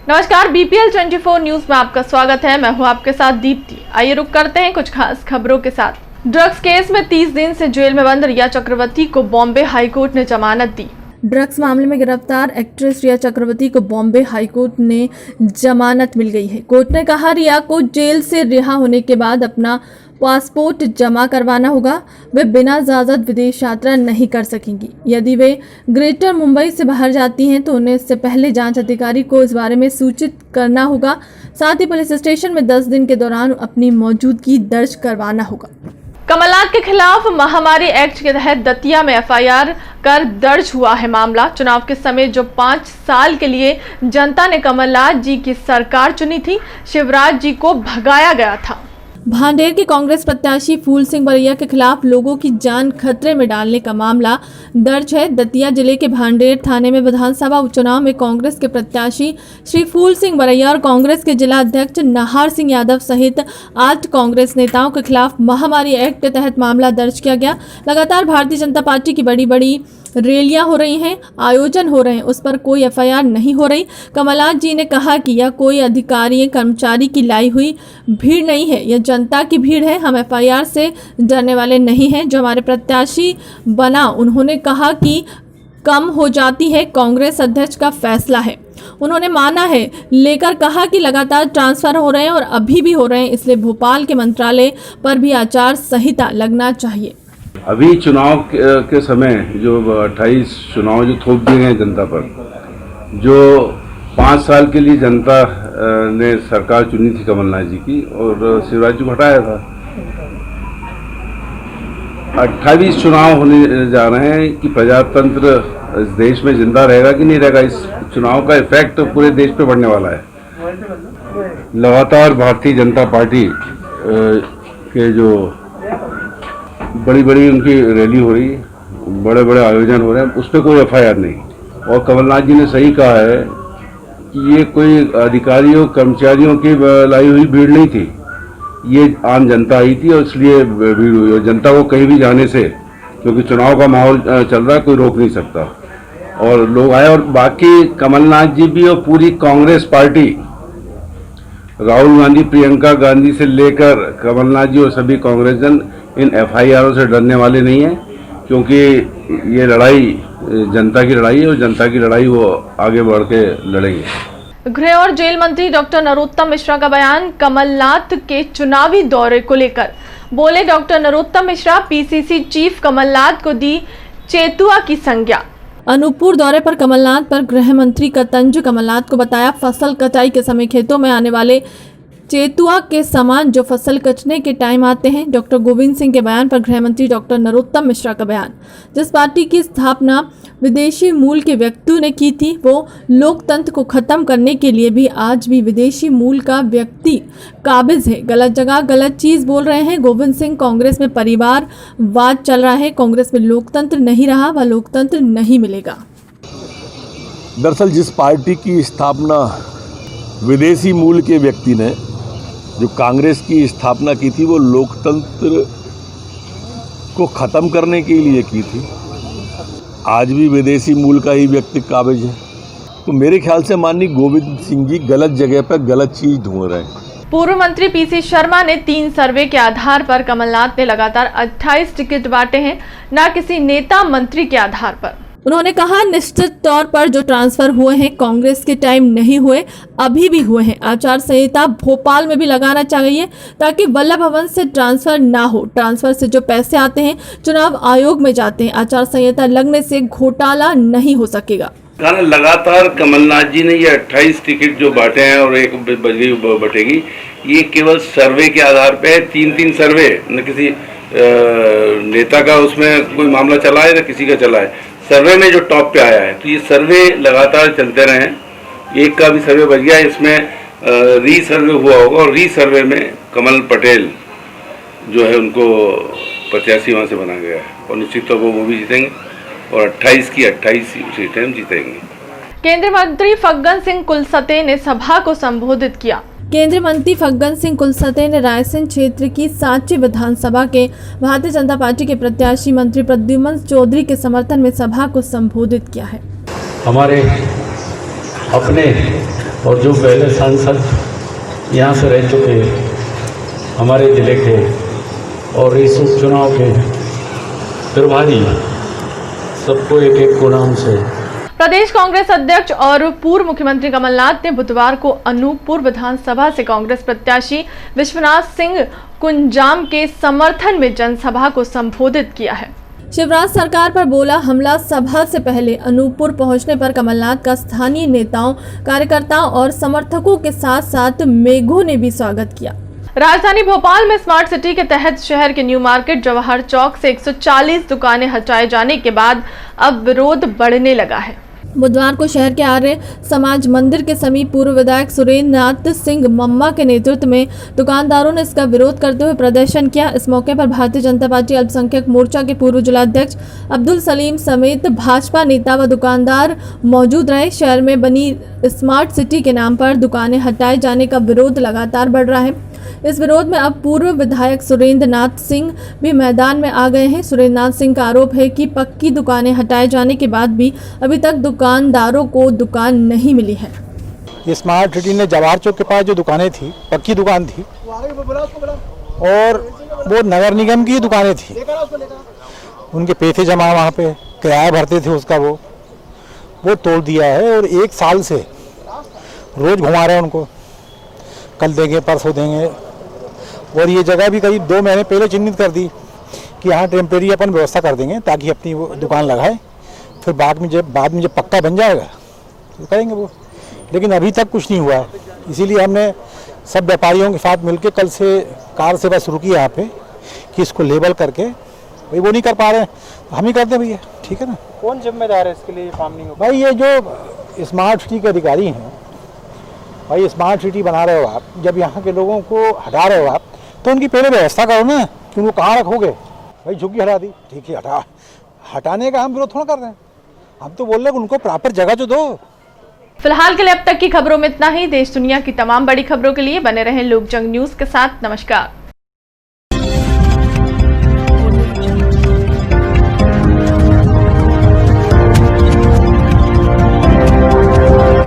नमस्कार, BPL 24 news में आपका स्वागत है। मैं हूं आपके साथ दीप्ति। आइए रुक करते हैं कुछ खास खबरों के साथ। ड्रग्स केस में 30 दिन से जेल में बंद रिया चक्रवर्ती को बॉम्बे हाईकोर्ट ने जमानत दी। ड्रग्स मामले में गिरफ्तार एक्ट्रेस रिया चक्रवर्ती को बॉम्बे हाईकोर्ट ने जमानत मिल गई है। कोर्ट ने कहा रिया को जेल से रिहा होने के बाद अपना पासपोर्ट जमा करवाना होगा। वे बिना इजाज़त विदेश यात्रा नहीं कर सकेंगी। यदि वे ग्रेटर मुंबई से बाहर जाती हैं तो उन्हें इससे पहले जांच अधिकारी को इस बारे में सूचित करना होगा। साथ ही पुलिस स्टेशन में 10 दिन के दौरान अपनी मौजूदगी दर्ज करवाना होगा। कमलनाथ के खिलाफ महामारी एक्ट के तहत दतिया में FIR कर दर्ज हुआ है मामला। चुनाव के समय जो 5 साल के लिए जनता ने कमलनाथ जी की सरकार चुनी थी, शिवराज जी को भगाया गया था। भांडेर के कांग्रेस प्रत्याशी फूल सिंह बरैया के खिलाफ लोगों की जान खतरे में डालने का मामला दर्ज है। दतिया जिले के भांडेर थाने में विधानसभा उपचुनाव में कांग्रेस के प्रत्याशी श्री फूल सिंह बरैया और कांग्रेस के जिला अध्यक्ष नाहर सिंह यादव सहित 8 कांग्रेस नेताओं के खिलाफ महामारी एक्ट के तहत मामला दर्ज किया गया। लगातार भारतीय जनता पार्टी की बड़ी बड़ी रैलियां हो रही हैं, आयोजन हो रहे हैं, उस पर कोई FIR नहीं हो रही। कमलनाथ जी ने कहा कि यह कोई अधिकारी कर्मचारी की लाई हुई भीड़ नहीं है, यह जनता की भीड़ है। हम FIR से डरने वाले नहीं हैं। जो हमारे प्रत्याशी बना, उन्होंने कहा कि कम हो जाती है, कांग्रेस अध्यक्ष का फैसला है, उन्होंने माना है। लेकर कहा कि लगातार ट्रांसफर हो रहे हैं और अभी भी हो रहे हैं, इसलिए भोपाल के मंत्रालय पर भी आचार संहिता लगना चाहिए। अभी चुनाव के समय जो 28 चुनाव जो थोप दिए गए जनता पर, जो 5 साल के लिए जनता ने सरकार चुनी थी कमलनाथ जी की और शिवराज जी को हटाया था। 28 चुनाव होने जा रहे हैं कि प्रजातंत्र इस देश में जिंदा रहेगा कि नहीं रहेगा, इस चुनाव का इफेक्ट पूरे देश पे पड़ने वाला है। लगातार भारतीय जनता पार्टी के जो बड़ी बड़ी उनकी रैली हो रही है, बड़े बड़े आयोजन हो रहे हैं, उस पर कोई FIR नहीं। और कमलनाथ जी ने सही कहा है कि ये कोई अधिकारियों कर्मचारियों की लाई हुई भीड़ नहीं थी, ये आम जनता आई थी और इसलिए भीड़ हुई। और जनता को कहीं भी जाने से, क्योंकि चुनाव का माहौल चल रहा है, कोई रोक नहीं सकता, और लोग आए। और बाकी कमलनाथ जी भी और पूरी कांग्रेस पार्टी, राहुल गांधी, प्रियंका गांधी से लेकर कमलनाथ जी और सभी कांग्रेसजन इन FIR से डरने वाले नहीं हैं, क्योंकि ये लड़ाई जनता की लड़ाई है और जनता की लड़ाई वो आगे बढ़ के लड़ेंगे। गृह और जेल मंत्री डॉक्टर नरोत्तम मिश्रा का बयान कमलनाथ के चुनावी दौरे को लेकर। बोले doctor Narottam Mishra, PCC chief Kamal Nath को दी चेतुआ की संज्ञा। अनूपपुर दौरे पर कमलनाथ पर गृह मंत्री का तंज। कमलनाथ को बताया फसल कटाई के समय खेतों में आने वाले चेतुआ के समान जो फसल कटने के टाइम आते हैं। डॉक्टर गोविंद सिंह के बयान पर गृह मंत्री डॉक्टर नरोत्तम मिश्रा का बयान। जिस पार्टी की स्थापना विदेशी मूल के व्यक्तियों ने की थी, वो लोकतंत्र को खत्म करने के लिए भी आज भी विदेशी मूल का व्यक्ति काबिज है। गलत जगह गलत चीज बोल रहे हैं गोविंद सिंह। कांग्रेस में परिवारवाद चल रहा है, कांग्रेस में लोकतंत्र नहीं रहा, वह लोकतंत्र नहीं मिलेगा। दरअसल जिस पार्टी की स्थापना विदेशी मूल के व्यक्ति ने, जो कांग्रेस की स्थापना की थी, वो लोकतंत्र को ख़त्म करने के लिए की थी। आज भी विदेशी मूल का ही व्यक्ति काबिज है। तो मेरे ख्याल से माननीय गोविंद सिंह जी गलत जगह पर गलत चीज़ ढूंढ रहे हैं। पूर्व मंत्री PC शर्मा ने 3 सर्वे के आधार पर कमलनाथ ने लगातार 28 टिकट बांटे हैं, न किसी नेता मंत्री के आधार पर। उन्होंने कहा निश्चित तौर पर जो ट्रांसफर हुए हैं कांग्रेस के टाइम नहीं हुए, अभी भी हुए हैं। आचार संहिता भोपाल में भी लगाना चाहिए ताकि वल्लभ भवन से ट्रांसफर ना हो। ट्रांसफर से जो पैसे आते हैं चुनाव आयोग में जाते हैं। आचार संहिता लगने से घोटाला नहीं हो सकेगा। लगातार कमलनाथ जी ने ये 28 टिकट जो बांटे हैं और एक बटेगी, ये केवल सर्वे के आधार पे है। 3-3 सर्वे, न किसी नेता का उसमें कोई मामला चला है न किसी का चला है। सर्वे में जो टॉप पे आया है, तो ये सर्वे लगातार चलते रहे हैं। एक का भी सर्वे बच गया, इसमें रीसर्वे हुआ होगा और रीसर्वे में कमल पटेल जो है उनको प्रत्याशी वहाँ से बना गया है और निश्चित तौर पर वो भी जीतेंगे और 28 की 28 सीटें हम जीतेंगे। केंद्रीय मंत्री फग्गन सिंह कुलस्ते ने सभा को संबोधित किया। केंद्रीय मंत्री फग्गन सिंह कुलस्ते ने रायसेन क्षेत्र की सांची विधानसभा के भारतीय जनता पार्टी के प्रत्याशी मंत्री प्रद्युम्न चौधरी के समर्थन में सभा को संबोधित किया है। हमारे अपने और जो पहले सांसद यहाँ से रह चुके हमारे ज़िले के और इस उपचुनाव के प्रभारी, सबको एक एक को नाम से। प्रदेश कांग्रेस अध्यक्ष और पूर्व मुख्यमंत्री कमलनाथ ने बुधवार को अनूपपुर विधानसभा से कांग्रेस प्रत्याशी विश्वनाथ सिंह कुंजाम के समर्थन में जनसभा को संबोधित किया है। शिवराज सरकार पर बोला हमला सभा से पहले अनूपपुर पहुंचने पर कमलनाथ का स्थानीय नेताओं, कार्यकर्ताओं और समर्थकों के साथ साथ मेघों ने भी स्वागत किया। राजधानी भोपाल में स्मार्ट सिटी के तहत शहर के न्यू मार्केट जवाहर चौक से 140 दुकानें हटाए जाने के बाद अब विरोध बढ़ने लगा है। बुधवार को शहर के आर्य समाज मंदिर के समीप पूर्व विधायक सुरेंद्र नाथ सिंह मम्मा के नेतृत्व में दुकानदारों ने इसका विरोध करते हुए प्रदर्शन किया। इस मौके पर भारतीय जनता पार्टी अल्पसंख्यक मोर्चा के पूर्व जिलाध्यक्ष अब्दुल सलीम समेत भाजपा नेता व दुकानदार मौजूद रहे। शहर में बनी स्मार्ट सिटी के नाम पर दुकानें हटाए जाने का विरोध लगातार बढ़ रहा है। इस विरोध में अब पूर्व विधायक सुरेंद्र नाथ सिंह भी मैदान में आ गए हैं। सुरेंद्र नाथ सिंह का आरोप है कि पक्की दुकानें हटाए जाने के बाद भी अभी तक दुकानदारों को दुकान नहीं मिली है। स्मार्ट सिटी ने जवाहर चौक के पास जो दुकानें थी, पक्की दुकान थी और वो नगर निगम की दुकानें थी, उनके पैसे जमा वहाँ पे किराया भरते थे उसका, वो तोड़ दिया है और 1 साल से रोज घुमा रहे हैं उनको, कल देंगे परसों देंगे। और ये जगह भी करीब 2 महीने पहले चिन्हित कर दी कि यहाँ टेम्परेरी अपन व्यवस्था कर देंगे ताकि अपनी वो दुकान लगाए, फिर बाद में जब पक्का बन जाएगा तो करेंगे वो, लेकिन अभी तक कुछ नहीं हुआ है। इसीलिए हमने सब व्यापारियों के साथ मिलकर कल से कार सेवा शुरू की यहाँ पे कि इसको लेबल करके, भाई वो नहीं कर पा रहे हैं तो हम ही करते हैं भैया, ठीक है ना। कौन जिम्मेदार है इसके लिए, ये काम नहीं होगा? भाई ये जो स्मार्ट सिटी के अधिकारी हैं, भाई स्मार्ट सिटी बना रहे हो आप, जब यहाँ के लोगों को हटा रहे हो आप तो उनकी पहले व्यवस्था करो ना कि उनको कहाँ रखोगे। भाई झुग्गी हटा दी, ठीक है, हटाने का हम विरोध थोड़ा कर रहे हैं, हम तो बोल रहे हैं उनको प्रॉपर जगह तो दो। फिलहाल के लिए अब तक की खबरों में इतना ही। देश दुनिया की तमाम बड़ी खबरों के लिए बने रहें लोकजंग न्यूज के साथ। नमस्कार।